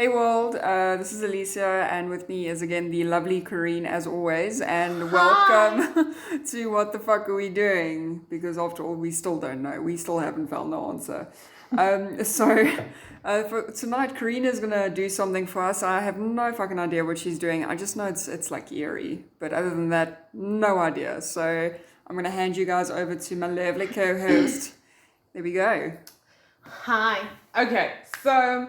Hey world, this is Alicia, and with me is again the lovely Corrine as always, and welcome to What the Fuck Are We Doing? Because after all, we still don't know. We still haven't found the answer. For tonight, Corrine is gonna do something for us. I have no fucking idea what she's doing. I just know it's like eerie, but other than that, no idea. So I'm gonna hand you guys over to my lovely co-host. There we go. Hi. Okay, so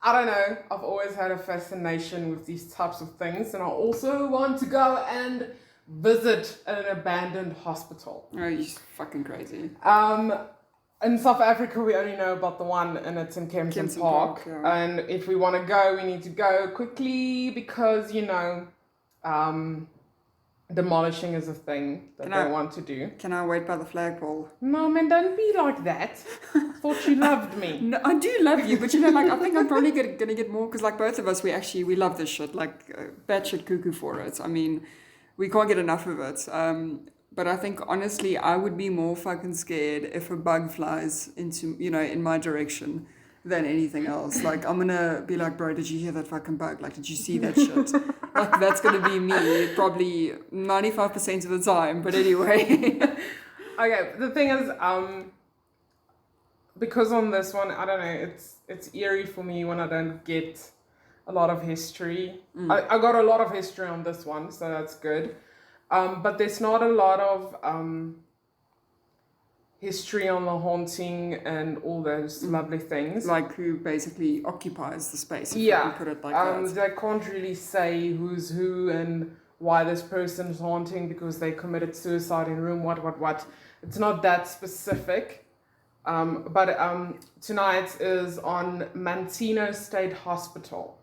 I don't know. I've always had a fascination with these types of things, and I also want to go and visit an abandoned hospital. Oh, you're fucking crazy. In South Africa, we only know about the one, and it's in Kempton Park. Yeah. And if we want to go, we need to go quickly because, demolishing is a thing that they want to do. Can I wait by the flagpole? No, man, don't be like that. I thought you loved me. No, I do love you, but I think I'm probably gonna get more, because both of us, we love this shit, batshit cuckoo for it. I mean, we can't get enough of it. But I think honestly, I would be more fucking scared if a bug flies in my direction than anything else. I'm gonna be like, bro, did you hear that fucking bug? Did you see that shit? That's gonna be me probably 95% of the time. But anyway. Okay, the thing is, because on this one, I don't know, it's eerie for me when I don't get a lot of history. I got a lot of history on this one, so that's good. But there's not a lot of history on the haunting and all those lovely things. Who basically occupies the space, if you Yeah. can put it like that. They can't really say who's who and why this person's haunting because they committed suicide in room what. It's not that specific. But tonight is on Manteno State Hospital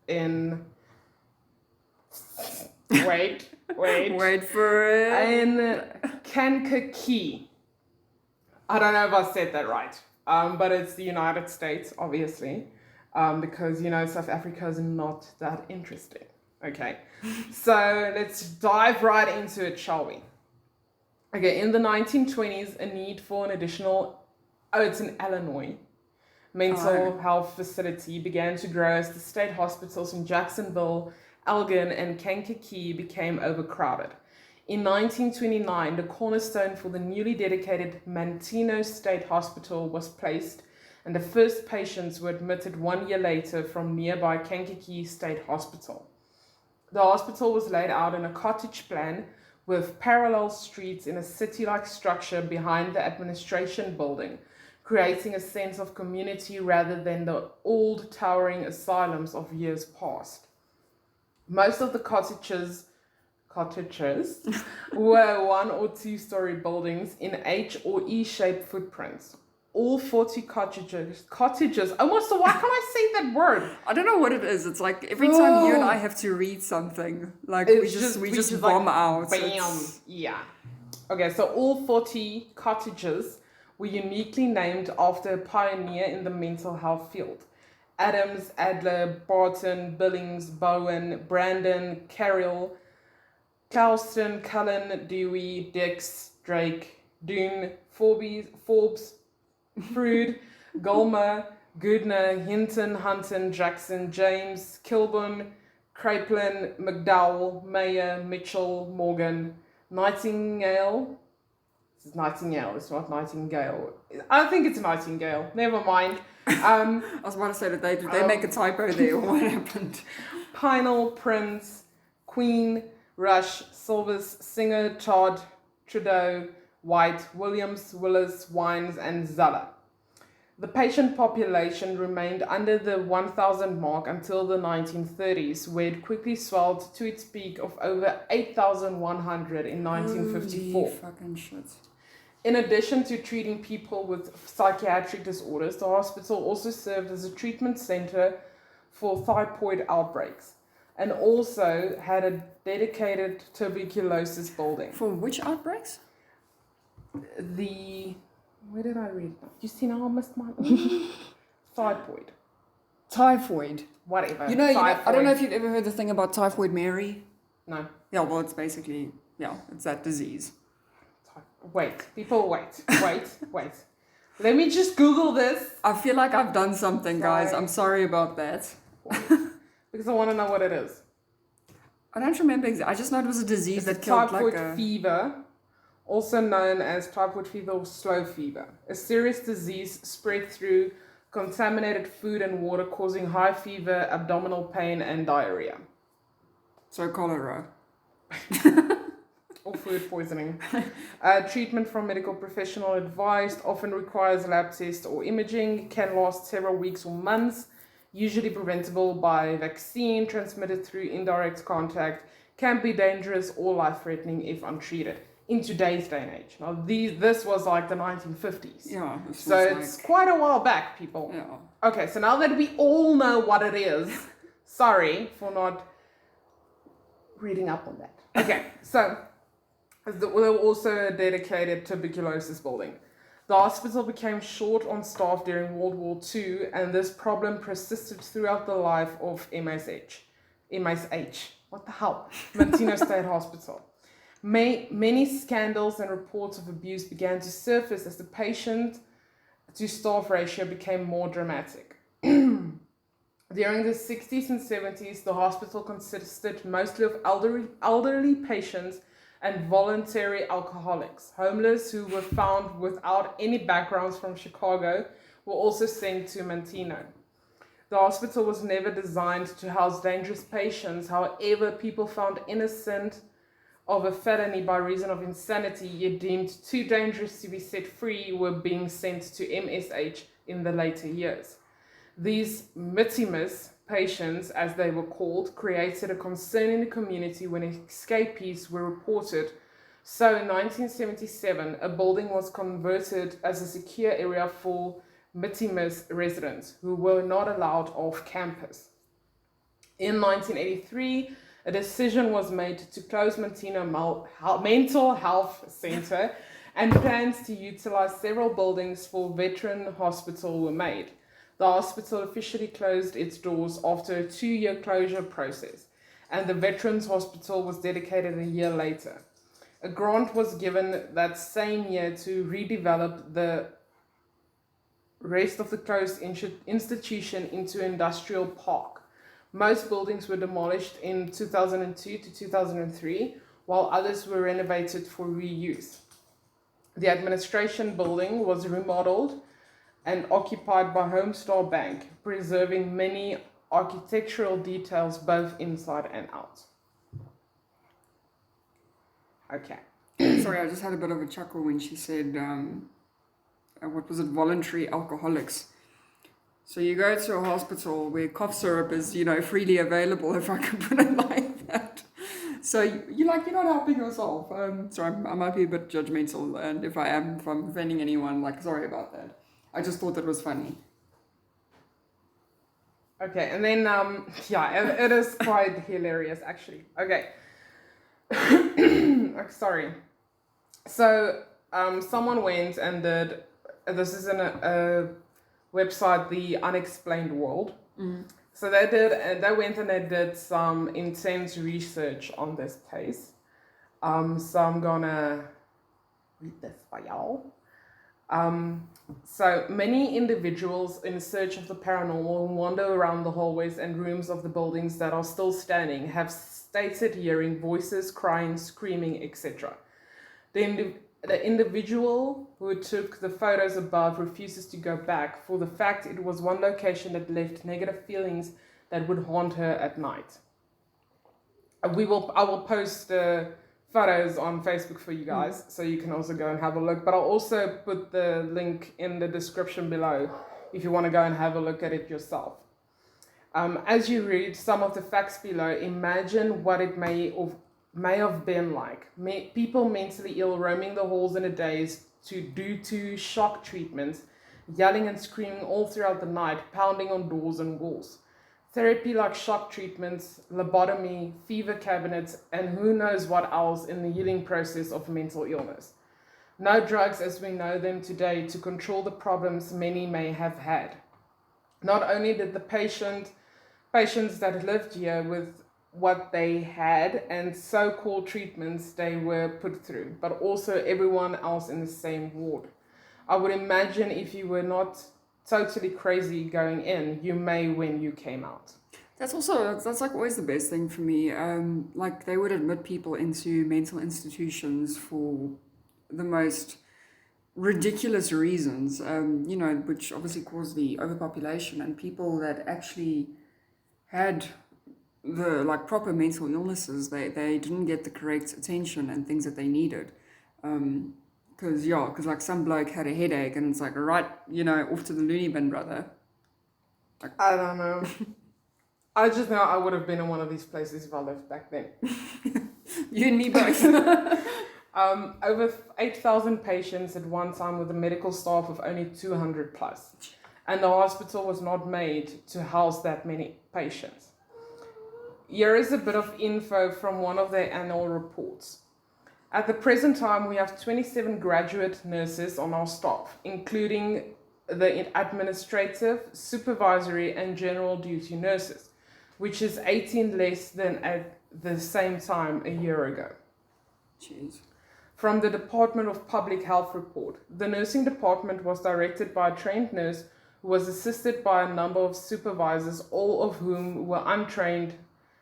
in... Wait for it. in Kankakee. I don't know if I said that right. But it's the United States, obviously. Because, South Africa is not that interesting. Okay. So let's dive right into it, shall we? Okay, in the 1920s, a need for an additional... Oh, it's in Illinois. Mental health facility began to grow as the state hospitals in Jacksonville, Elgin, and Kankakee became overcrowded. In 1929, the cornerstone for the newly dedicated Manteno State Hospital was placed, and the first patients were admitted 1 year later from nearby Kankakee State Hospital. The hospital was laid out in a cottage plan with parallel streets in a city-like structure behind the administration building, creating a sense of community rather than the old towering asylums of years past. Most of the cottages were 1 or 2 story buildings in H or E-shaped footprints. All 40 cottages, almost, why can't I say that word? I don't know what it is. It's like every time you and I have to read something, we just bomb out. Bam. Yeah. Okay, so all 40 cottages were uniquely named after a pioneer in the mental health field. Adams, Adler, Barton, Billings, Bowen, Brandon, Carroll, Clouston, Cullen, Dewey, Dix, Drake, Doon, Forbes, Frood, Gulmer, Goodner, Hinton, Hunton, Jackson, James, Kilburn, Kraepelin, McDowell, Mayer, Mitchell, Morgan, Nightingale. It's Nightingale, it's not Nightingale. I think it's Nightingale. Never mind. I was about to say that did they make a typo there or what happened? Pinal, Prince, Queen, Rush, Silvers, Singer, Todd, Trudeau, White, Williams, Willis, Wines, and Zella. The patient population remained under the 1,000 mark until the 1930s, where it quickly swelled to its peak of over 8,100 in 1954. Holy fucking shit. In addition to treating people with psychiatric disorders, the hospital also served as a treatment center for typhoid outbreaks and also had a dedicated tuberculosis building. For which outbreaks? Where did I read that? You see now I missed my... Typhoid. Typhoid. Whatever. I don't know if you've ever heard the thing about Typhoid Mary. No. Yeah, well, it's basically, it's that disease. Wait. Let me just Google this. I feel like I've done something, guys. I'm sorry about that. one. Because I want to know what it is. I don't remember. I just know it was a disease It's that killed typhoid like a... fever, also known as typhoid fever or slow fever. A serious disease spread through contaminated food and water, causing high fever, abdominal pain, and diarrhea. So cholera. Or food poisoning. Treatment from medical professional advised, often requires lab tests or imaging, can last several weeks or months, usually preventable by vaccine, transmitted through indirect contact, can be dangerous or life-threatening if untreated. In today's day and age. Now, this was like the 1950s. Yeah. So it's quite a while back, people. Yeah. Okay, so now that we all know what it is, sorry for not reading up on that. Okay, so there were also a dedicated tuberculosis building. The hospital became short on staff during World War II, and this problem persisted throughout the life of MSH. What the hell? Manteno State Hospital. Many scandals and reports of abuse began to surface as the patient to staff ratio became more dramatic. During the 60s and 70s, the hospital consisted mostly of elderly patients and voluntary alcoholics. Homeless who were found without any backgrounds from Chicago were also sent to Manteno. The hospital was never designed to house dangerous patients. However, people found innocent of a felony by reason of insanity, yet deemed too dangerous to be set free, were being sent to MSH in the later years. These Mitimus patients, as they were called, created a concern in the community when escapees were reported. So in 1977, a building was converted as a secure area for Mitimus residents who were not allowed off campus. In 1983, a decision was made to close Manteno Mental Health Center, and plans to utilize several buildings for veteran hospital were made. The hospital officially closed its doors after a 2-year closure process, and the Veterans Hospital was dedicated a year later. A grant was given that same year to redevelop the rest of the closed institution into an industrial park. Most buildings were demolished in 2002 to 2003, while others were renovated for reuse. The administration building was remodeled and occupied by Homestar Bank, preserving many architectural details both inside and out. Okay. Sorry, I just had a bit of a chuckle when she said, what was it, voluntary alcoholics. So you go to a hospital where cough syrup is, freely available, if I can put it like that. So you're not helping yourself. Sorry, I might be a bit judgmental, and if I'm offending anyone, sorry about that. I just thought that was funny. Okay, and then, it is quite hilarious, actually. Okay. Sorry. So, someone went and did, this is in a website, The Unexplained World. Mm. So they went and they did some intense research on this case. So I'm gonna read this for y'all. So many individuals in search of the paranormal who wander around the hallways and rooms of the buildings that are still standing have stated hearing voices, crying, screaming, etc. The individual who took the photos above refuses to go back for the fact it was one location that left negative feelings that would haunt her at night. I will post photos on Facebook for you guys, so you can also go and have a look. But I'll also put the link in the description below if you want to go and have a look at it yourself. As you read some of the facts below, imagine what it may have been like. People mentally ill roaming the halls in a daze due to shock treatments, yelling and screaming all throughout the night, pounding on doors and walls. Therapy like shock treatments, lobotomy, fever cabinets, and who knows what else in the healing process of mental illness. No drugs as we know them today to control the problems many may have had. Not only did the patients that lived here with what they had and so-called treatments they were put through, but also everyone else in the same ward. I would imagine if you were not totally crazy going in, you may when you came out. That's like always the best thing for me. Like they would admit people into mental institutions for the most ridiculous reasons, which obviously caused the overpopulation, and people that actually had the like proper mental illnesses, they didn't get the correct attention and things that they needed. Because like some bloke had a headache and it's like, all right, off to the loony bin, brother. I don't know. I just know I would have been in one of these places if I lived back then. You and me both. Over 8,000 patients at one time with a medical staff of only 200 plus. And the hospital was not made to house that many patients. Here is a bit of info from one of their annual reports. At the present time, we have 27 graduate nurses on our staff, including the administrative, supervisory, and general duty nurses, which is 18 less than at the same time a year ago. Jeez. From the Department of Public Health report, the nursing department was directed by a trained nurse who was assisted by a number of supervisors, all of whom were untrained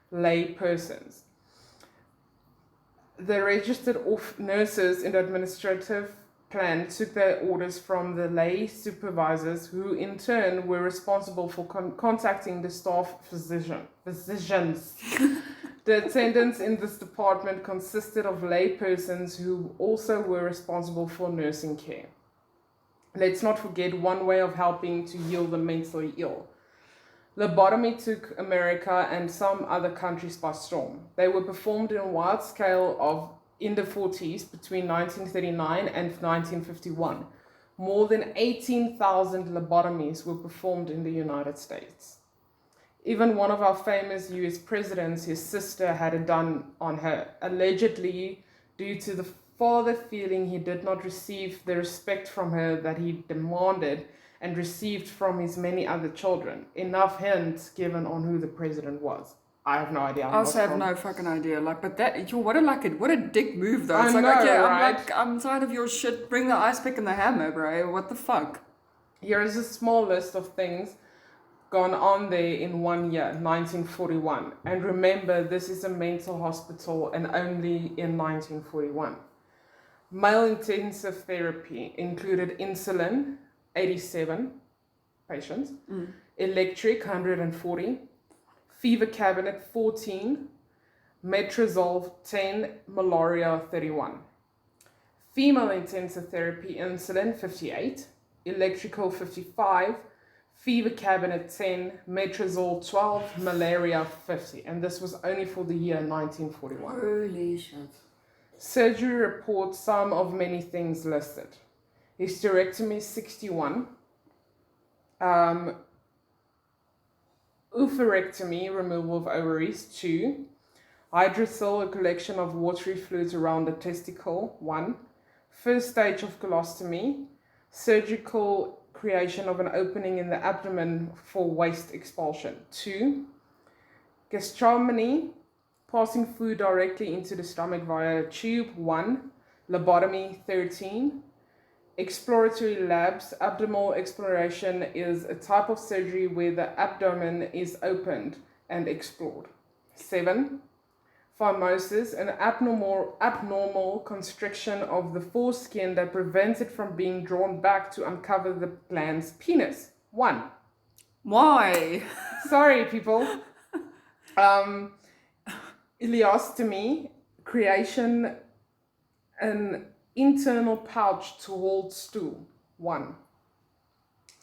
lay persons. The registered nurses in the administrative plan took their orders from the lay supervisors, who in turn were responsible for contacting the staff physicians. The attendants in this department consisted of lay persons who also were responsible for nursing care. Let's not forget one way of helping to heal the mentally ill. Lobotomy took America and some other countries by storm. They were performed in a wide scale in the 40s between 1939 and 1951. More than 18,000 lobotomies were performed in the United States. Even one of our famous US presidents, his sister, had it done on her, allegedly due to the father feeling he did not receive the respect from her that he demanded and received from his many other children. Enough hints given on who the president was. I have no idea. I also have no fucking idea. Like, but that, what a dick move though. It's I like, know, okay, right? I'm tired of your shit. Bring the ice pick and the hammer, bro. What the fuck? Here is a small list of things gone on there in 1 year, 1941. And remember, this is a mental hospital and only in 1941. Male intensive therapy included insulin, 87 patients, electric, 140, fever cabinet, 14, metrazole, 10, malaria, 31. Female intensive therapy insulin, 58, electrical, 55, fever cabinet, 10, metrazole, 12, malaria, 50. And this was only for the year 1941. Holy shit. Surgery reports some of many things listed. Hysterectomy, 61. Oophorectomy, removal of ovaries, 2. Hydrocele, a collection of watery fluids around the testicle, 1. First stage of colostomy, surgical creation of an opening in the abdomen for waste expulsion, 2. Gastrostomy, passing food directly into the stomach via a tube, 1. Lobotomy, 13. Exploratory labs. Abdominal exploration is a type of surgery where the abdomen is opened and explored. 7. Phimosis, an abnormal constriction of the foreskin that prevents it from being drawn back to uncover the gland's penis. 1. Why? Sorry, people. Ileostomy, creation an internal pouch to hold stool. 1.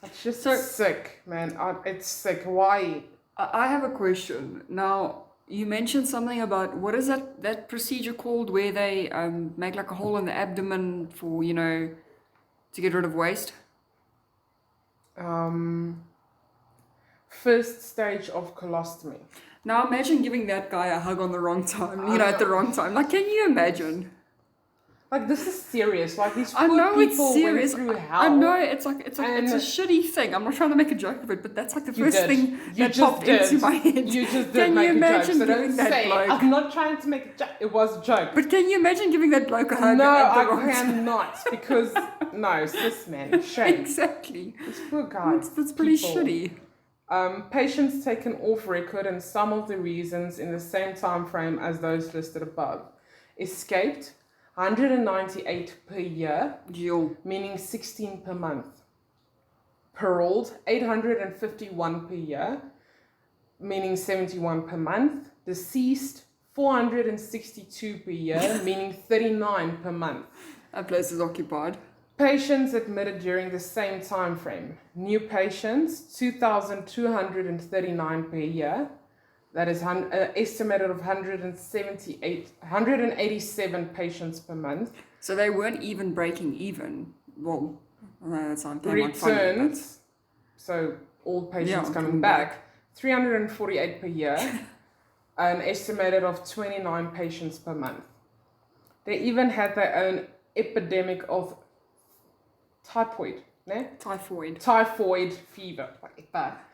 It's just so sick, man. It's sick. Why? I have a question. Now, you mentioned something about, what is that procedure called where they make like a hole in the abdomen for, to get rid of waste? First stage of colostomy. Now imagine giving that guy a hug on the wrong time, at the wrong time. Like, can you imagine? Like, this is serious. Like, these poor I know people it's serious. went through hell. I know it's a shitty thing. I'm not trying to make a joke of it, but that's like the first thing that popped into my head. You just did can make you a imagine joke. So giving don't that say, bloke? I'm not trying to make a joke. It was a joke. But can you imagine giving that bloke a hug? No, at the I wrong time? cannot. Because, no, sis, man. Shame. Exactly. This poor guy. That's pretty people. shitty. Patients taken off record and some of the reasons in the same time frame as those listed above. Escaped, 198 per year, meaning 16 per month. Paroled, 851 per year, meaning 71 per month. Deceased, 462 per year, meaning 39 per month. That place is occupied. Patients admitted during the same time frame. New patients, 2,239 per year. That is an estimated of 187 patients per month. So they weren't even breaking even. Well, that sounds returns, so all patients coming back, 348 per year, an estimated of 29 patients per month. They even had their own epidemic of typhoid fever, like that,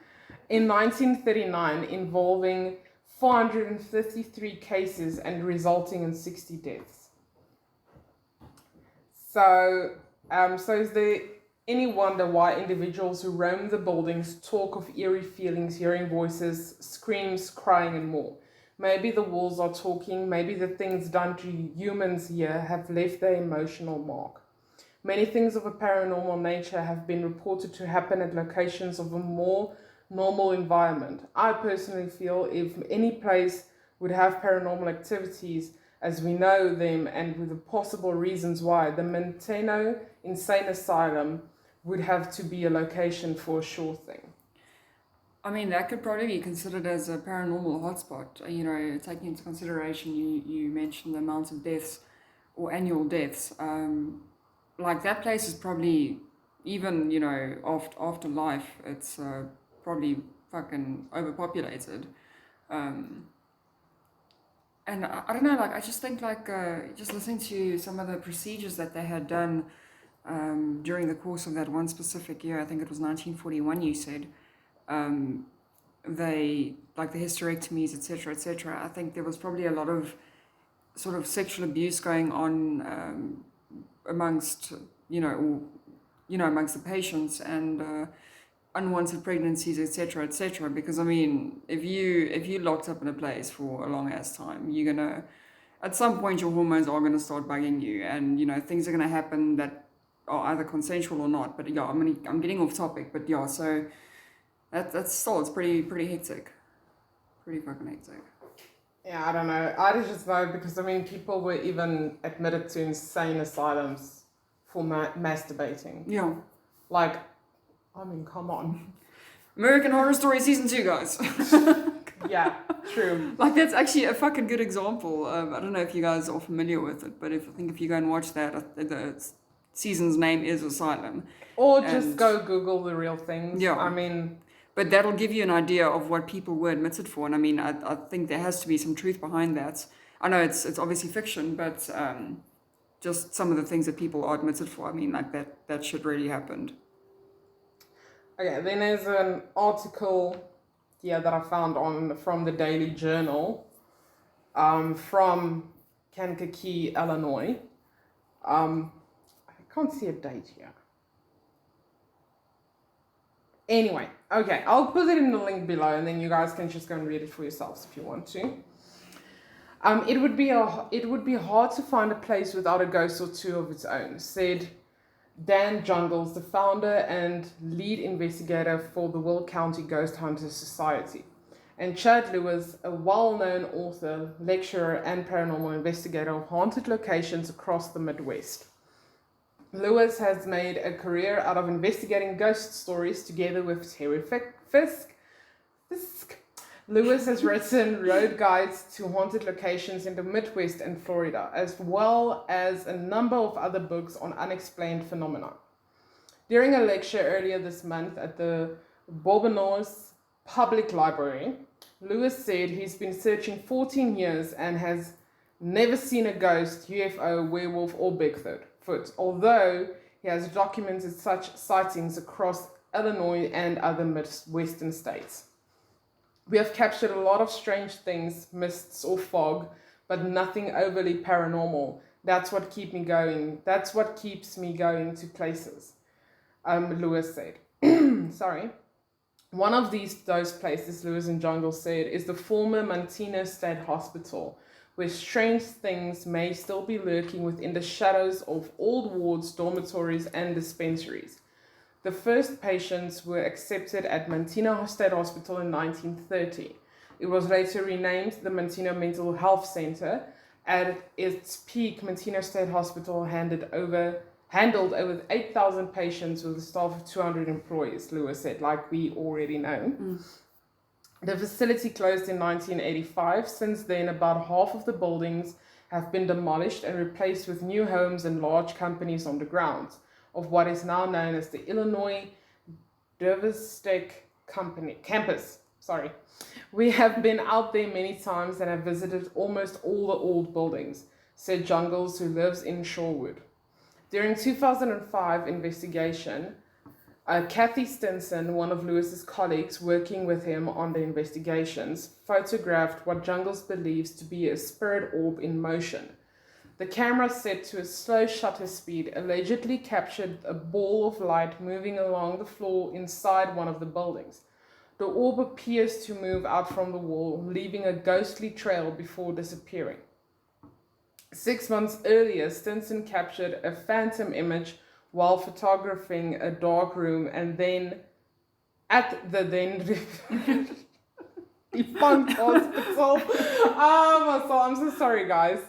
in 1939, involving 453 cases and resulting in 60 deaths. So is there any wonder why individuals who roam the buildings talk of eerie feelings, hearing voices, screams, crying, and more? Maybe the walls are talking, maybe the things done to humans here have left their emotional mark. Many things of a paranormal nature have been reported to happen at locations of a more normal environment. I personally feel if any place would have paranormal activities as we know them and with the possible reasons why, the Manteno Insane Asylum would have to be a location for a sure thing. I mean, that could probably be considered as a paranormal hotspot. You know, taking into consideration, you mentioned the amount of deaths or annual deaths. Like that place is probably, even, you know, after life, it's probably fucking overpopulated. And I don't know, like, I just think, like, just listening to some of the procedures that they had done during the course of that one specific year, I think it was 1941, you said, they, like the hysterectomies, etc., I think there was probably a lot of sort of sexual abuse going on amongst, amongst the patients, and unwanted pregnancies, etc., because I mean, if you locked up in a place for a long ass time, you're gonna, at some point your hormones are gonna start bugging you, and things are gonna happen that are either consensual or not. But yeah, I'm getting off topic, but yeah, so that's still, it's pretty hectic, pretty fucking hectic. Yeah, I don't know. I just know because I mean, people were even admitted to insane asylums for masturbating. Yeah. Like, I mean, come on. American Horror Story Season 2, guys. Yeah, true. Like, that's actually a fucking good example. I don't know if you guys are familiar with it, but I think if you go and watch that, the season's name is Asylum. Or just go Google the real things. Yeah. I mean... But that'll give you an idea of what people were admitted for. And I mean, I think there has to be some truth behind that. I know it's obviously fiction, but just some of the things that people are admitted for, I mean, like that shit really happened. Okay, then there's an article that I found from the Daily Journal from Kankakee, Illinois. I can't see a date here. Anyway, okay, I'll put it in the link below, and then you guys can just go and read it for yourselves if you want to. It would be hard to find a place without a ghost or two of its own, said Dan Jungles, the founder and lead investigator for the Will County Ghost Hunters Society, and Chad Lewis, a well-known author, lecturer, and paranormal investigator of haunted locations across the Midwest. Lewis has made a career out of investigating ghost stories together with Terry Fisk. Lewis has written road guides to haunted locations in the Midwest and Florida, as well as a number of other books on unexplained phenomena. During a lecture earlier this month at the Bourbonnais Public Library, Lewis said he's been searching 14 years and has never seen a ghost, UFO, werewolf, or Bigfoot, although he has documented such sightings across Illinois and other Midwestern states. We have captured a lot of strange things, mists or fog, but nothing overly paranormal. That's what keeps me going. That's what keeps me going to places, Lewis said. Sorry. One of those places, Lewis and Jungle said, is the former Manteno State Hospital, where strange things may still be lurking within the shadows of old wards, dormitories, and dispensaries. The first patients were accepted at Manteno State Hospital in 1930. It was later renamed the Manteno Mental Health Center. At its peak, Manteno State Hospital handled over 8,000 patients with a staff of 200 employees, Lewis said, like we already know. The facility closed in 1985. Since then, about half of the buildings have been demolished and replaced with new homes and large companies on the grounds of what is now known as the Illinois Watseka campus. We have been out there many times and have visited almost all the old buildings, said Jungles, who lives in Shorewood. During 2005 investigation, Kathy Stinson, one of Lewis's colleagues working with him on the investigations, photographed what Jungles believes to be a spirit orb in motion. The camera, set to a slow shutter speed, allegedly captured a ball of light moving along the floor inside one of the buildings. The orb appears to move out from the wall, leaving a ghostly trail before disappearing. 6 months earlier, Stinson captured a phantom image while photographing a dark room, and then at the then defunct hospital. I'm so sorry, guys.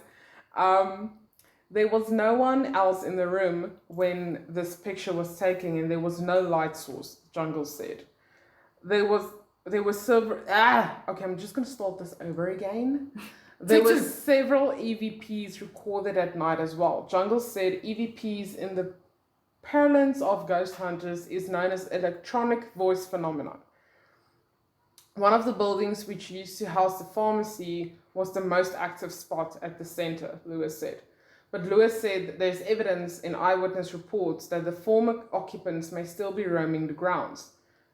There was no one else in the room when this picture was taken, and there was no light source, Jungle said. There were several. Okay, I'm just gonna start this over again. There were several EVPs recorded at night as well. Jungle said EVPs, in the parlance of ghost hunters, is known as electronic voice phenomenon. One of the buildings which used to house the pharmacy was the most active spot at the center, Lewis said. But Lewis said there's evidence in eyewitness reports that the former occupants may still be roaming the grounds.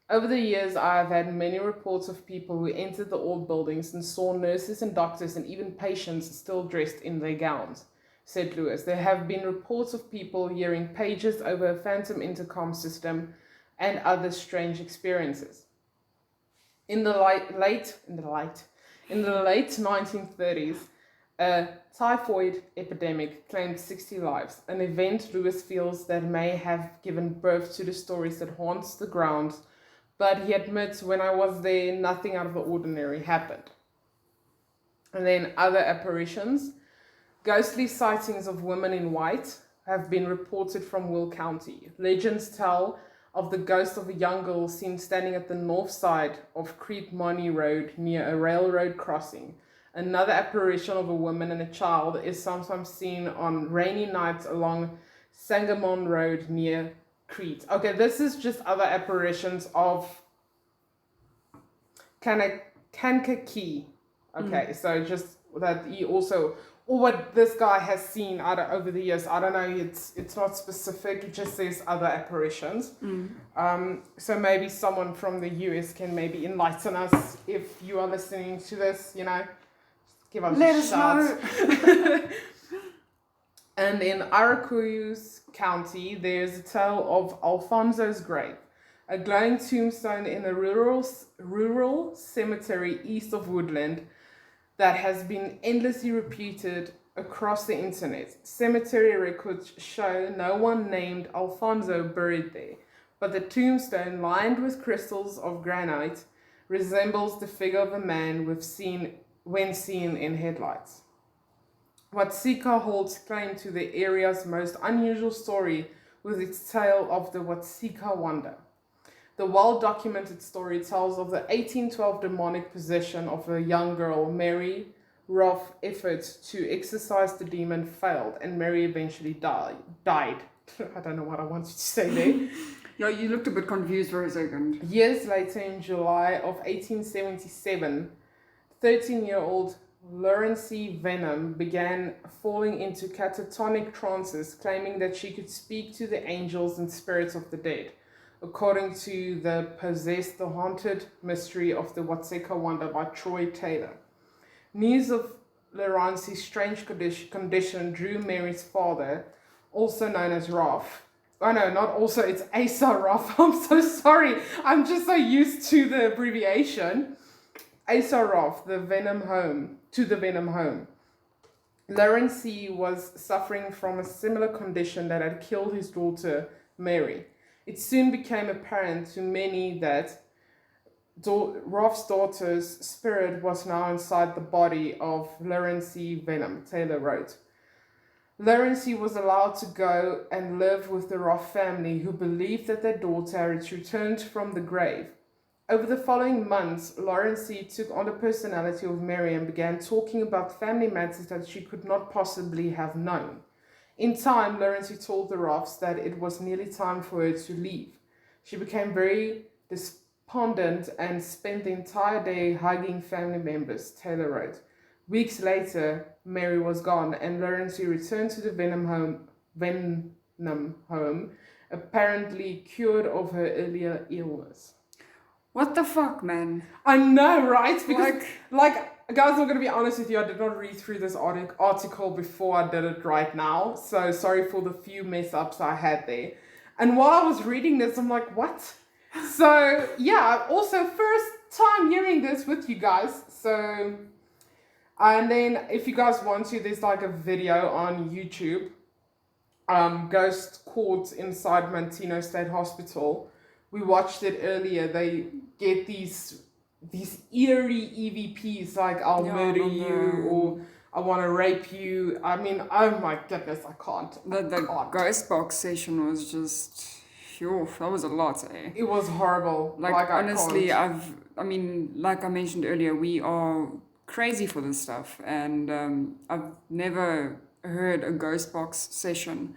Over the years, I have had many reports of people who entered the old buildings and saw nurses and doctors and even patients still dressed in their gowns, said Lewis. There have been reports of people hearing pages over a phantom intercom system and other strange experiences. In the late 1930s, a typhoid epidemic claimed 60 lives, an event Lewis feels that may have given birth to the stories that haunts the grounds. But he admits, when I was there, nothing out of the ordinary happened. And then other apparitions. Ghostly sightings of women in white have been reported from Will County. Legends tell of the ghost of a young girl seen standing at the north side of Creek Money Road near a railroad crossing. Another apparition of a woman and a child is sometimes seen on rainy nights along Sangamon Road near Crete. Okay, this is just other apparitions of Kankakee. Okay, so just that he also, or what this guy has seen over the years. I don't know, it's not specific, it just says other apparitions. So maybe someone from the US can maybe enlighten us if you are listening to this, give us a shout. And in Aracruz County, there's a tale of Alfonso's grave, a glowing tombstone in a rural cemetery east of Woodland that has been endlessly repeated across the internet. Cemetery records show no one named Alfonso buried there, but the tombstone, lined with crystals of granite, resembles the figure of a man when seen in headlights. Watseka holds claim to the area's most unusual story with its tale of the Watseka Wonder. The well-documented story tells of the 1812 demonic possession of a young girl, Mary. Rough efforts to exorcise the demon failed, and Mary eventually died. I don't know what I wanted to say there. Yeah, you looked a bit confused for a second. Years later, in July of 1877, 13-year-old Lawrence Venom began falling into catatonic trances, claiming that she could speak to the angels and spirits of the dead. According to The Possessed, the Haunted Mystery of the Watseka Wonder by Troy Taylor. News of Lawrence's strange condition drew Mary's father, also known as Rolf, Oh no, not also. It's Asaroth. I'm so sorry. I'm just so used to the abbreviation. Asaroth, the Venom home. To the Venom home. Laurency was suffering from a similar condition that had killed his daughter, Mary. It soon became apparent to many that Roth's daughter's spirit was now inside the body of Laurency Venom, Taylor wrote. Laurency was allowed to go and live with the Roth family, who believed that their daughter had returned from the grave. Over the following months, Laurency took on the personality of Mary and began talking about family matters that she could not possibly have known. In time, Laurency told the Roths that it was nearly time for her to leave. She became very despondent and spent the entire day hugging family members, Taylor wrote. Weeks later, Mary was gone, and Laurency returned to the Venom home, apparently cured of her earlier illness. What the fuck, man? I know, right? Because, guys, I'm going to be honest with you, I did not read through this article before I did it right now, so sorry for the few mess-ups I had there. And while I was reading this, I'm like, what? So, yeah, also first time hearing this with you guys, so... And then, if you guys want to, there's like a video on YouTube, Ghost Court inside Manteno State Hospital. We watched it earlier. They get these eerie EVPs like I'll murder you or I want to rape you. I mean, oh my goodness, I can't. The ghost box session was just, that was a lot, eh? It was horrible. Like honestly, I mean, like I mentioned earlier, we are crazy for this stuff, and I've never heard a ghost box session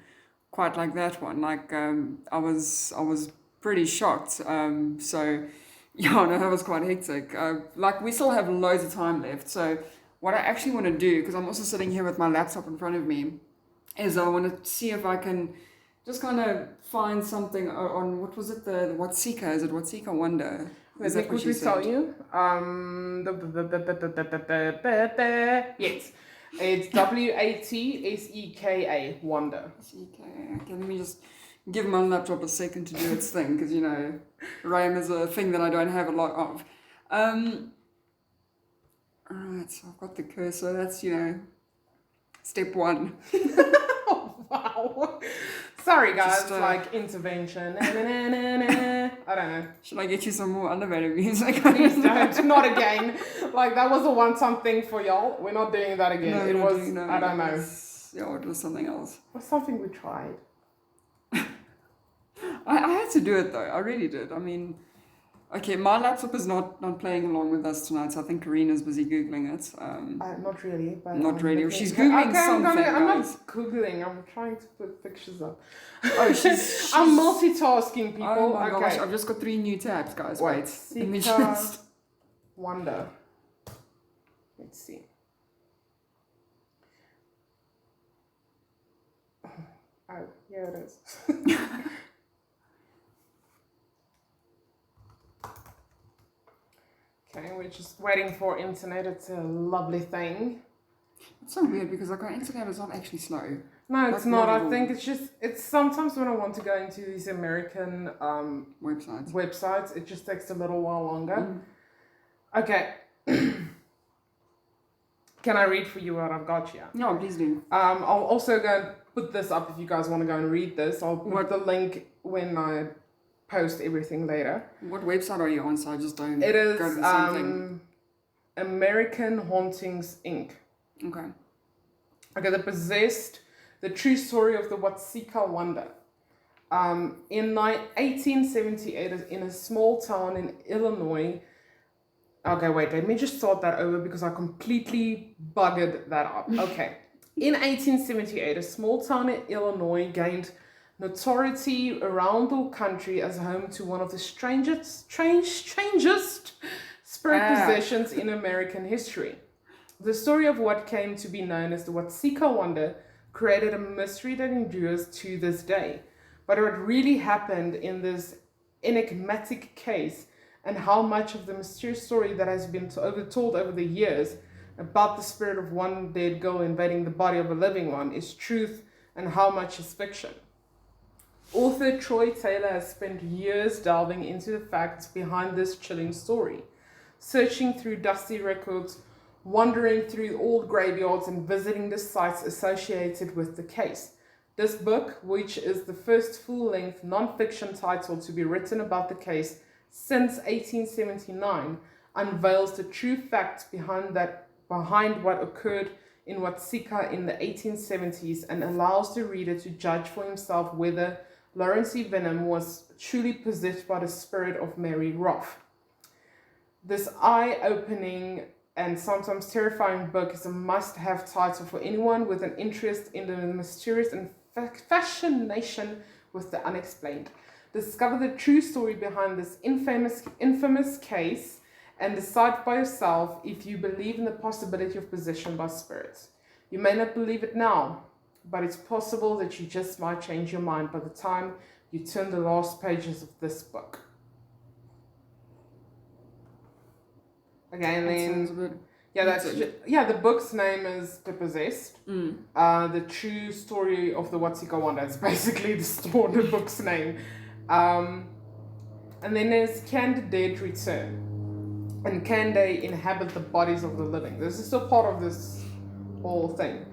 quite like that one. Like I was pretty shocked. So yeah, no, that was quite hectic. Like we still have loads of time left. So what I actually want to do, because I'm also sitting here with my laptop in front of me, is I want to see if I can just kind of find something on, what was it, the Watseka? Is it Watseka Wonder? Let me quickly tell you. Yes. It's Watseka, Wonder. Okay, let me just give my laptop a second to do its thing, because, you know, RAM is a thing that I don't have a lot of. Alright, so I've got the cursor. That's, you know, step one. Oh, wow. Sorry, guys, Just, like intervention. I don't know. Should I get you some more elevator music? Please don't. Not again. Like, that was a one-time thing for y'all. We're not doing that again. No, it was, no, I don't know. Yeah, it was something else. It was something we tried. I had to do it, though. I really did. I mean, okay, my laptop is not playing along with us tonight, so I think Karina's busy Googling it. Not really, but... Not really. She's Googling something, I'm not guys. Googling. I'm trying to put pictures up. Oh, she's I'm multitasking, people. Oh my okay. gosh, I've just got 3 new tabs, guys. Wait. Let me Watseka just... Wonder. Let's see. Oh, here it is. Okay, we're just waiting for internet. It's a lovely thing. It's so weird because like our internet is not actually slow. No, it's Like, not. not at I all. think it's sometimes when I want to go into these American Websites. it just takes a little while longer. Mm. Okay. Can I read for you what I've got here? No, please do. I'll also go and put this up if you guys want to go and read this. I'll put the link when I post everything later. What website are you on? So I just don't It is go to the same thing. American Hauntings Inc. Okay. Okay, the true story of the Watseka Wonder. In 1878, in a small town in Illinois. Okay, wait, let me just start that over because I completely buggered that up. Okay. In 1878, a small town in Illinois gained notoriety around the country as home to one of the strangest spirit possessions in American history. The story of what came to be known as the Watseka Wonder created a mystery that endures to this day. But what really happened in this enigmatic case, and how much of the mysterious story that has been told over the years about the spirit of one dead girl invading the body of a living one is truth and how much is fiction. Author Troy Taylor has spent years delving into the facts behind this chilling story, searching through dusty records, wandering through old graveyards, and visiting the sites associated with the case. This book, which is the first full-length non-fiction title to be written about the case since 1879, unveils the true facts behind what occurred in Watseka in the 1870s and allows the reader to judge for himself whether Lawrence Venom was truly possessed by the spirit of Mary Roth. This eye-opening and sometimes terrifying book is a must-have title for anyone with an interest in the mysterious and fascination with the unexplained. Discover the true story behind this infamous case and decide by yourself if you believe in the possibility of possession by spirits. You may not believe it now, but it's possible that you just might change your mind by the time you turn the last pages of this book. Okay, and then the book's name is The Possessed. The true story of the Watseka Wonder. It's basically the book's name. And then there's Can the Dead Return? And can they inhabit the bodies of the living? This is still part of this whole thing.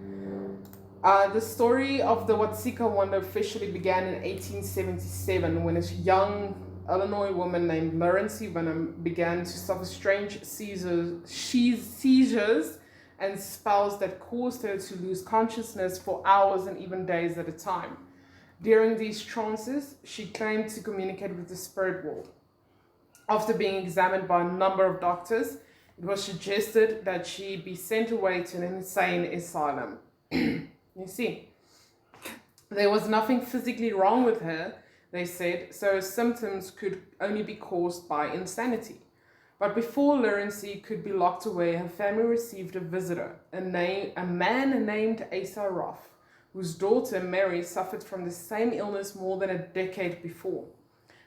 The story of the Watseka Wonder officially began in 1877 when a young Illinois woman named Lawrence Venom began to suffer strange seizures and spells that caused her to lose consciousness for hours and even days at a time. During these trances, she claimed to communicate with the spirit world. After being examined by a number of doctors, it was suggested that she be sent away to an insane asylum. You see, there was nothing physically wrong with her, they said, so her symptoms could only be caused by insanity. But before Lawrence could be locked away, her family received a visitor, a man named Asa Roth, whose daughter Mary suffered from the same illness more than a decade before.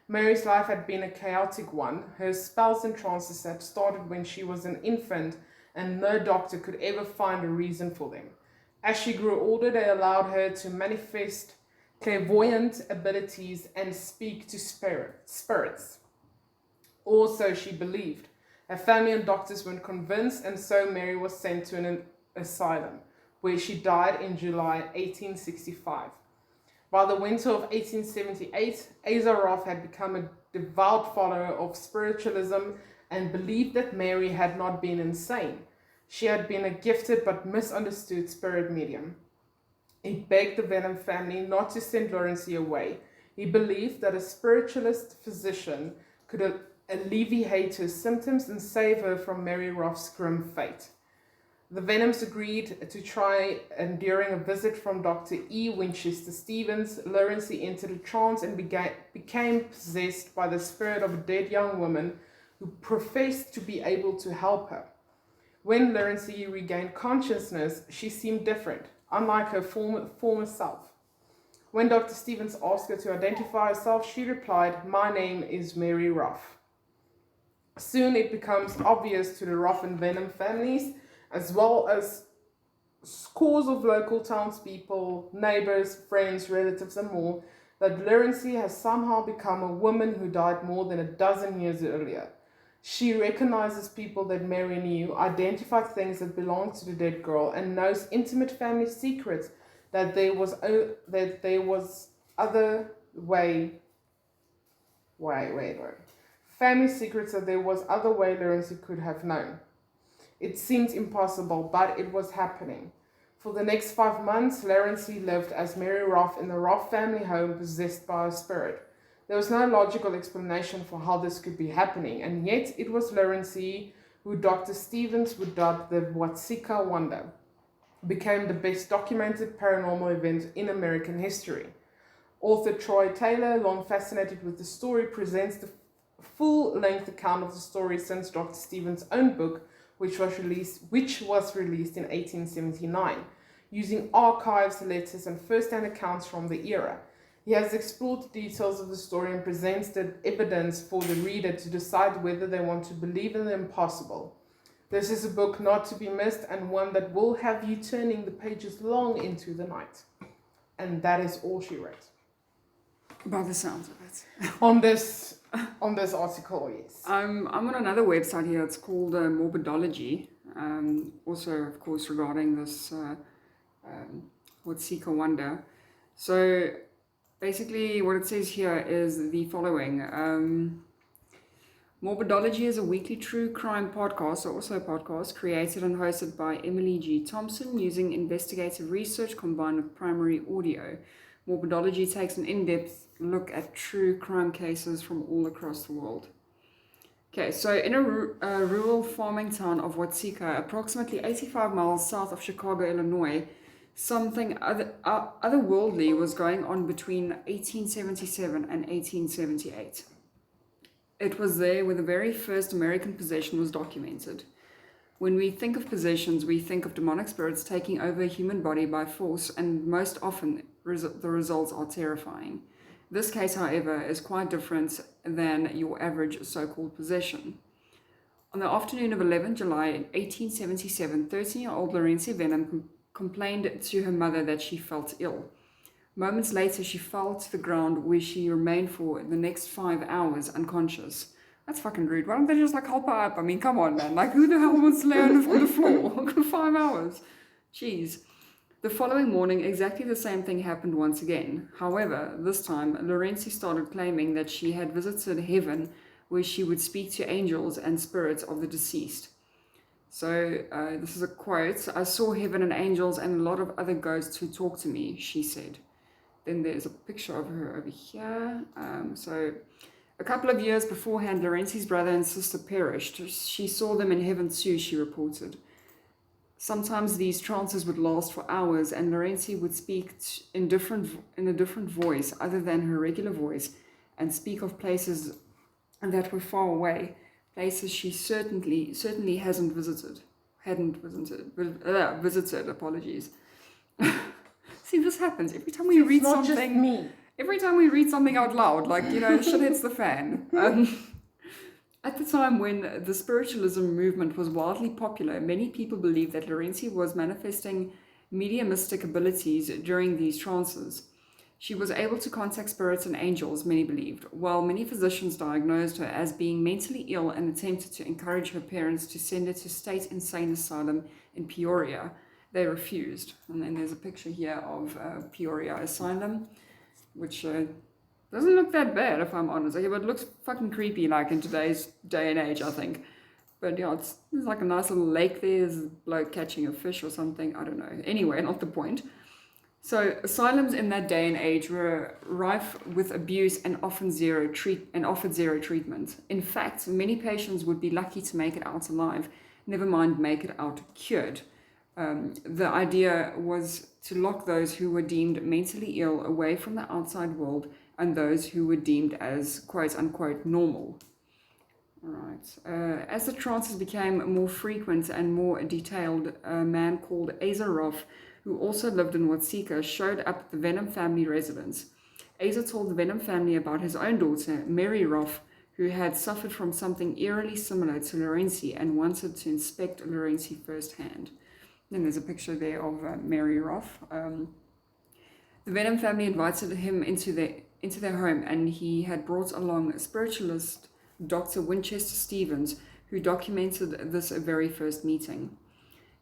Mary's life had been a chaotic one. Her spells and trances had started when she was an infant, and no doctor could ever find a reason for them. As she grew older, they allowed her to manifest clairvoyant abilities and speak to spirits. Or so she believed. Her family and doctors weren't convinced, and so Mary was sent to an asylum, where she died in July 1865. By the winter of 1878, Asa Roth had become a devout follower of spiritualism and believed that Mary had not been insane. She had been a gifted but misunderstood spirit medium. He begged the Venom family not to send Lawrence away. He believed that a spiritualist physician could alleviate her symptoms and save her from Mary Roth's grim fate. The Venoms agreed to try, and during a visit from Dr. E. Winchester Stevens, Lawrence entered a trance and became possessed by the spirit of a dead young woman who professed to be able to help her. When Lawrence regained consciousness, she seemed different, unlike her former self. When Dr. Stevens asked her to identify herself, she replied, "My name is Mary Roth." Soon it becomes obvious to the Roth and Venom families, as well as scores of local townspeople, neighbors, friends, relatives, and more, that Lawrence has somehow become a woman who died more than a dozen years earlier. She recognizes people that Mary knew, identified things that belonged to the dead girl, and knows intimate family secrets that there was other way. Family secrets that there was other way Lawrence could have known. It seemed impossible, but it was happening. For the next 5 months, Lawrence lived as Mary Roth in the Roth family home, possessed by a spirit. There was no logical explanation for how this could be happening, and yet it was Lawrence who Dr. Stevens would dub the Watseka Wonder, became the best documented paranormal event in American history. Author Troy Taylor, long fascinated with the story, presents the full-length account of the story since Dr. Stevens' own book, which was released in 1879, using archives, letters, and first-hand accounts from the era. He has explored the details of the story and presents the evidence for the reader to decide whether they want to believe in the impossible. This is a book not to be missed, and one that will have you turning the pages long into the night. And that is all she wrote. By the sounds of it. On this article, yes. I'm on another website here. It's called Morbidology. Also, of course, regarding this Watseka wonder. So basically, what it says here is the following. Morbidology is a weekly true crime podcast, or also a podcast, created and hosted by Emily G. Thompson using investigative research combined with primary audio. Morbidology takes an in-depth look at true crime cases from all across the world. Okay, so in a rural farming town of Watseka, approximately 85 miles south of Chicago, Illinois, something otherworldly was going on between 1877 and 1878. It was there where the very first American possession was documented. When we think of possessions, we think of demonic spirits taking over a human body by force, and most often the results are terrifying. This case, however, is quite different than your average so-called possession. On the afternoon of 11 July 1877, 13-year-old Laurentia Venom complained to her mother that she felt ill. Moments later, she fell to the ground where she remained for the next 5 hours unconscious. That's fucking rude. Why don't they just help her up? I mean, come on, man. Who the hell wants to lay on the floor for 5 hours? Jeez. The following morning, exactly the same thing happened once again. However, this time, Laurentia started claiming that she had visited heaven, where she would speak to angels and spirits of the deceased. So, this is a quote. "I saw heaven and angels and a lot of other ghosts who talked to me," she said. Then there's a picture of her over here. So a couple of years beforehand, Laurentia's brother and sister perished. She saw them in heaven too, she reported. Sometimes these trances would last for hours, and Laurentia would speak in a different voice other than her regular voice, and speak of places that were far away, places she certainly hadn't visited. Apologies. See, this happens every time we read something. Not just me. Every time we read something out loud, shit hits the fan. At the time when the spiritualism movement was wildly popular, many people believed that Laurentia was manifesting mediumistic abilities during these trances. She was able to contact spirits and angels, many believed, while many physicians diagnosed her as being mentally ill and attempted to encourage her parents to send her to State Insane Asylum in Peoria. They refused. And then there's a picture here of Peoria Asylum, which doesn't look that bad, if I'm honest. But it looks fucking creepy, in today's day and age, I think. But yeah, there's like a nice little lake there. There's a bloke catching a fish or something. I don't know. Anyway, not the point. So asylums in that day and age were rife with abuse and offered zero treatment. In fact, many patients would be lucky to make it out alive, never mind make it out cured. The idea was to lock those who were deemed mentally ill away from the outside world and those who were deemed as quote-unquote normal. All right. As the trances became more frequent and more detailed, a man called Asa Roth, who also lived in Watseka, showed up at the Venom family residence. Asa told the Venom family about his own daughter, Mary Roth, who had suffered from something eerily similar to Laurentia and wanted to inspect Laurentia firsthand. Then there's a picture there of Mary Roth. The Venom family invited him into their home, and he had brought along a spiritualist, Dr. Winchester Stevens, who documented this very first meeting.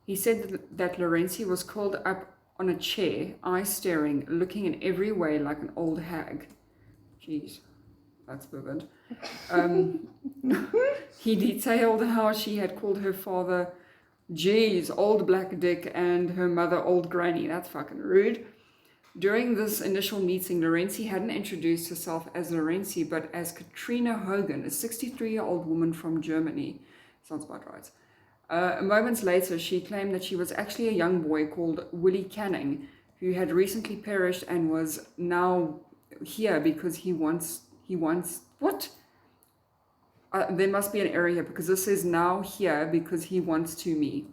He said that Laurentia was curled up on a chair, eyes staring, looking in every way like an old hag. Jeez, that's vivid. He detailed how she had called her father, "Jeez, old black dick," and her mother, "old granny." That's fucking rude. During this initial meeting, Laurentia hadn't introduced herself as Laurentia, but as Katrina Hogan, a 63-year-old woman from Germany. Sounds about right. Moments later, she claimed that she was actually a young boy called Willie Canning, who had recently perished and was now here because he wants, what? There must be an error here, because this says now here because he wants to me.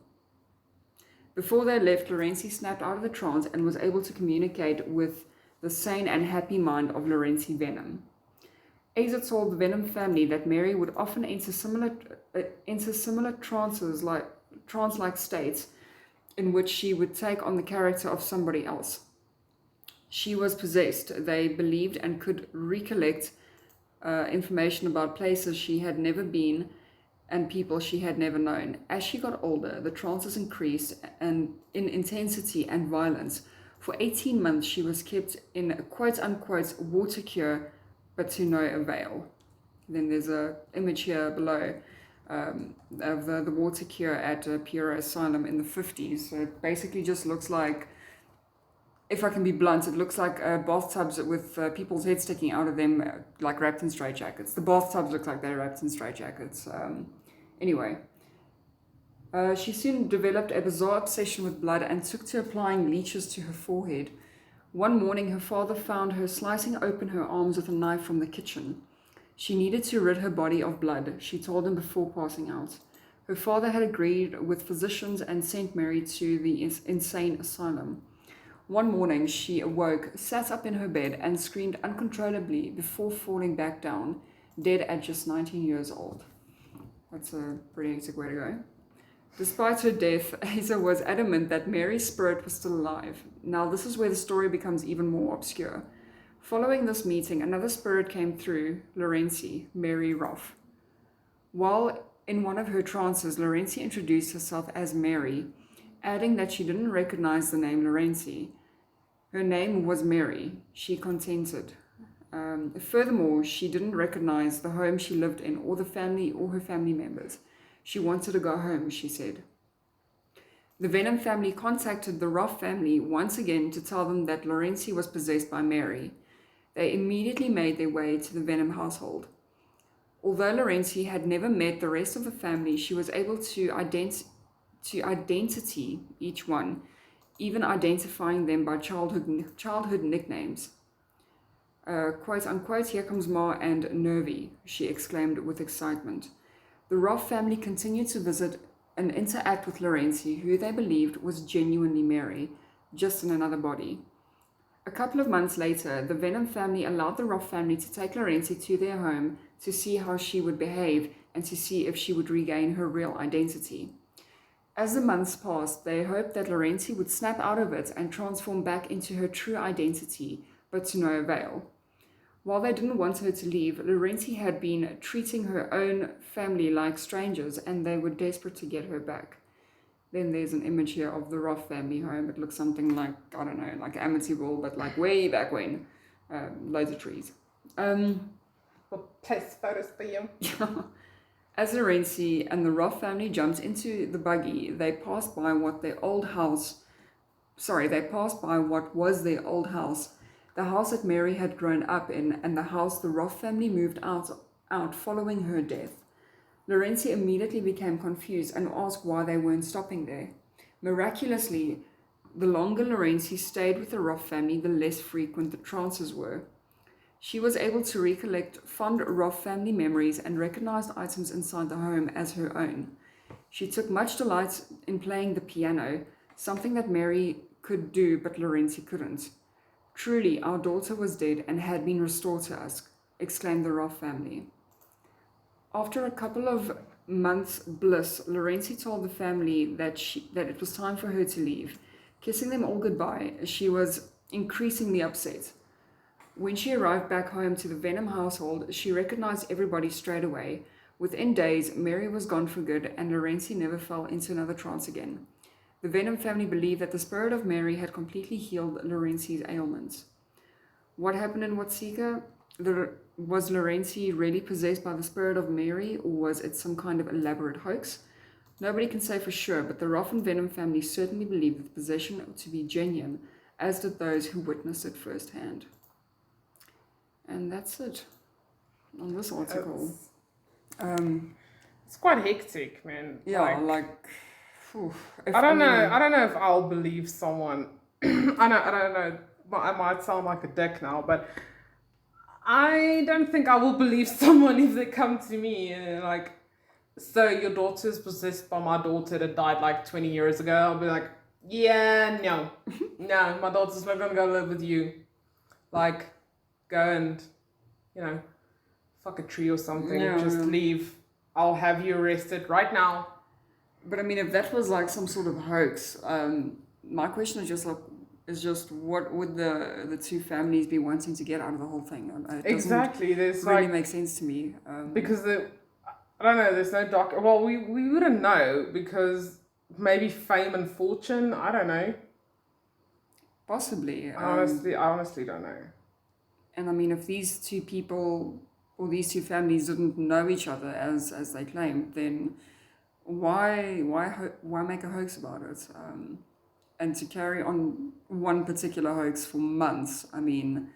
Before they left, Laurentia snapped out of the trance and was able to communicate with the sane and happy mind of Laurentia Venom. Asa told the Venom family that Mary would often enter similar trance-like states in which she would take on the character of somebody else. She was possessed, they believed, and could recollect information about places she had never been and people she had never known. As she got older, the trances increased and in intensity and violence. For 18 months, she was kept in a quote-unquote water cure, but to no avail. Then there's a image here below of the water cure at Piero Asylum in the 50s. So it basically just looks like, if I can be blunt, it looks like bathtubs with people's heads sticking out of them, like wrapped in straitjackets. The bathtubs look like they're wrapped in straitjackets. Anyway, she soon developed a bizarre obsession with blood and took to applying leeches to her forehead. One morning, her father found her slicing open her arms with a knife from the kitchen. She needed to rid her body of blood, she told him before passing out. Her father had agreed with physicians and sent Mary to the insane asylum. One morning, she awoke, sat up in her bed, and screamed uncontrollably before falling back down, dead at just 19 years old. That's a pretty hectic way to go. Despite her death, Asa was adamant that Mary's spirit was still alive. Now, this is where the story becomes even more obscure. Following this meeting, another spirit came through, Laurentie, Mary Roth. While in one of her trances, Laurentie introduced herself as Mary, adding that she didn't recognize the name Laurentie. Her name was Mary, she contended. Furthermore, she didn't recognize the home she lived in or the family or her family members. She wanted to go home, she said. The Venom family contacted the Roth family once again to tell them that Laurentie was possessed by Mary. They immediately made their way to the Venom household. Although Laurentie had never met the rest of the family, she was able to identity each one, even identifying them by childhood nicknames. Quote unquote, here comes Ma and Nervy, she exclaimed with excitement. The Roth family continued to visit and interact with Laurentie, who they believed was genuinely Mary, just in another body. A couple of months later, the Venom family allowed the Roth family to take Laurentie to their home to see how she would behave and to see if she would regain her real identity. As the months passed, they hoped that Laurentie would snap out of it and transform back into her true identity, but to no avail. While they didn't want her to leave, Laurentie had been treating her own family like strangers, and they were desperate to get her back. Then there's an image here of the Roth family home. It looks something like, I don't know, like Amityville, but like way back when. Loads of trees. We'll place photos for you. As Laurentie and the Roth family jumped into the buggy, they passed by what was their old house, the house that Mary had grown up in, and the house the Roth family moved out following her death. Laurentie immediately became confused and asked why they weren't stopping there. Miraculously, the longer Laurentie stayed with the Roth family, the less frequent the trances were. She was able to recollect fond Roth family memories and recognized items inside the home as her own. She took much delight in playing the piano, something that Mary could do but Laurentie couldn't. Truly, our daughter was dead and had been restored to us, exclaimed the Roth family. After a couple of months' bliss, Laurentie told the family that it was time for her to leave. Kissing them all goodbye, she was increasingly upset. When she arrived back home to the Venom household, she recognized everybody straight away. Within days, Mary was gone for good, and Laurentie never fell into another trance again. The Venom family believed that the spirit of Mary had completely healed Laurentie's ailments. What happened in Watseka? Was Laurentie really possessed by the spirit of Mary, or was it some kind of elaborate hoax? Nobody can say for sure, but the Roth and Venom family certainly believed the possession to be genuine, as did those who witnessed it firsthand. And that's it on this article. It's quite hectic, man. Yeah, I don't know if I'll believe someone. I don't know. I might sound like a dick now, but I don't think I will believe someone if they come to me and like, so your daughter's possessed by my daughter that died like 20 years ago. I'll be like, yeah, no, my daughter's not gonna go live with you. Like, go and, fuck a tree or something. Yeah, Just leave. I'll have you arrested right now. But I mean, if that was like some sort of hoax, my question is just like, is just what would the two families be wanting to get out of the whole thing? It Exactly. There's doesn't really like, make sense to me. because I don't know, there's no doc. Well, we wouldn't know because maybe fame and fortune. I don't know. Possibly. I honestly don't know. And I mean, if these two people or these two families didn't know each other as they claimed, then why make a hoax about it? And to carry on one particular hoax for months, I mean,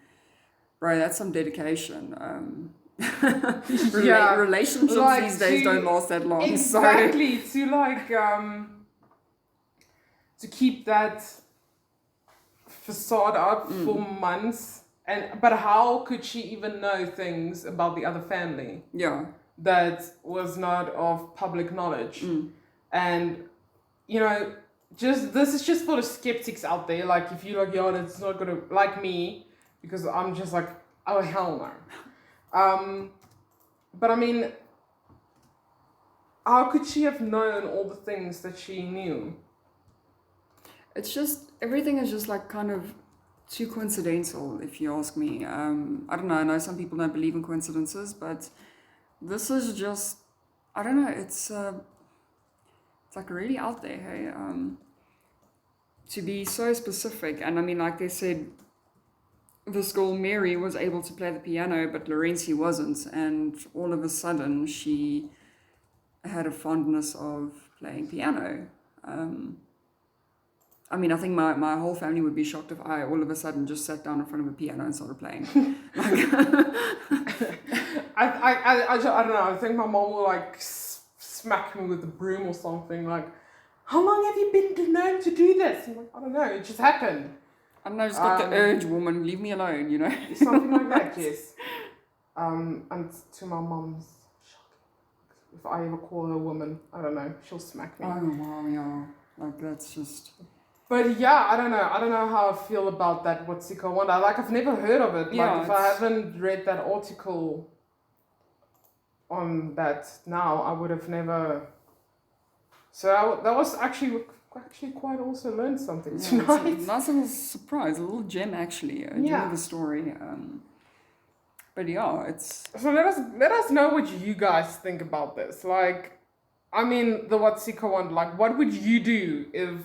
bro, that's some dedication. Yeah, Relationships like these days don't last that long. Exactly. To like to keep that facade up for months, but how could she even know things about the other family Yeah. that was not of public knowledge? And you know, just this is just for the skeptics out there. Like, if you're like, yo, it's not gonna, like me, because I'm just like, oh hell no. But I mean, how could she have known all the things that she knew? It's just, everything is just like kind of too coincidental, if you ask me. I don't know, I know some people don't believe in coincidences, but this is just, I don't know, it's like really out there, hey? To be so specific, and I mean, like they said, this girl Mary was able to play the piano, but Laurentie wasn't, and all of a sudden she had a fondness of playing piano. I mean, I think my whole family would be shocked if I all of a sudden just sat down in front of a piano and started playing. I don't know. I think my mom will like smack me with a broom or something. Like, how long have you been known to do this? I'm like, I don't know. It just happened. I don't know. I just got the urge, woman. Leave me alone. You know. Something like that. Yes. And to my mom's shocking. If I ever call her a woman, I don't know. She'll smack me. Oh wow, yeah. Like that's just. But yeah, I don't know. I don't know how I feel about that Watseka one. I've never heard of it. Yeah, like, if I haven't read that article on that now, I would have never. So that was actually quite also learned something tonight. It's a nice little surprise, a little gem actually. Gem of the story. But yeah, it's. So let us know what you guys think about this. Like, I mean, the Watseka one. Like, what would you do if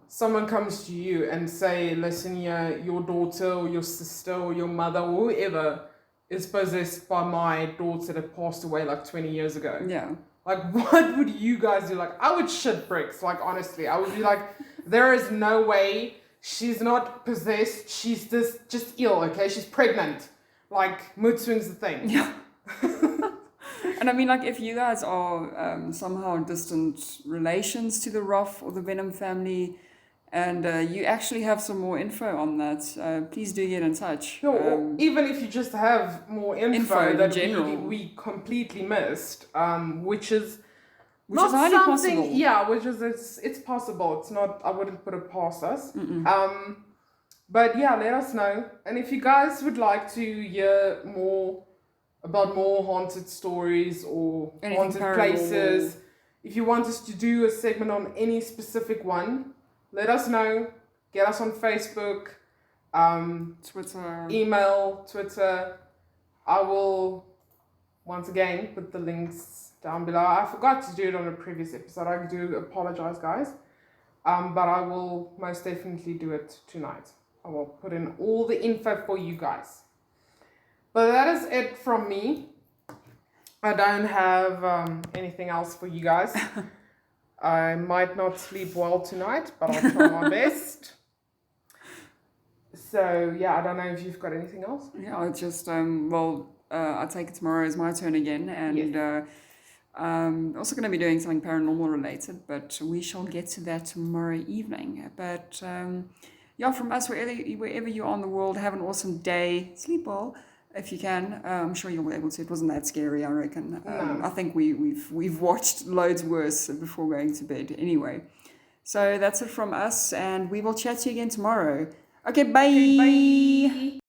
someone comes to you and say, listen, yeah, your daughter or your sister or your mother or whoever is possessed by my daughter that passed away like 20 years ago. Yeah. Like, what would you guys do? Like, I would shit bricks. Like, honestly, I would be like, there is no way she's not possessed. She's just ill, okay? She's pregnant. Like, mood swings the thing. Yeah. And I mean, like, if you guys are somehow distant relations to the Roth or the Venom family, and you actually have some more info on that, please do get in touch. No, or even if you just have more info that we completely missed, which is highly possible. Yeah, which is it's possible. It's not. I wouldn't put it past us. But yeah, let us know. And if you guys would like to hear more about more haunted stories or haunted places, if you want us to do a segment on any specific one, let us know. Get us on Facebook, Twitter, email, Twitter. I will once again put the links down below. I forgot to do it on a previous episode. I do apologize, guys. But I will most definitely do it tonight. I will put in all the info for you guys. But that is it from me. I don't have anything else for you guys. I might not sleep well tonight, but I'll try my best. So, yeah, I don't know if you've got anything else. Yeah, it's just, I take it tomorrow is my turn again. And yes. Also going to be doing something paranormal related, but we shall get to that tomorrow evening. But, yeah, from us, wherever you are in the world, have an awesome day. Sleep well. If you can, I'm sure you'll be able to. It wasn't that scary, I reckon. No. I think we've watched loads worse before going to bed. Anyway, so that's it from us, and we will chat to you again tomorrow. Okay, bye. Okay, bye.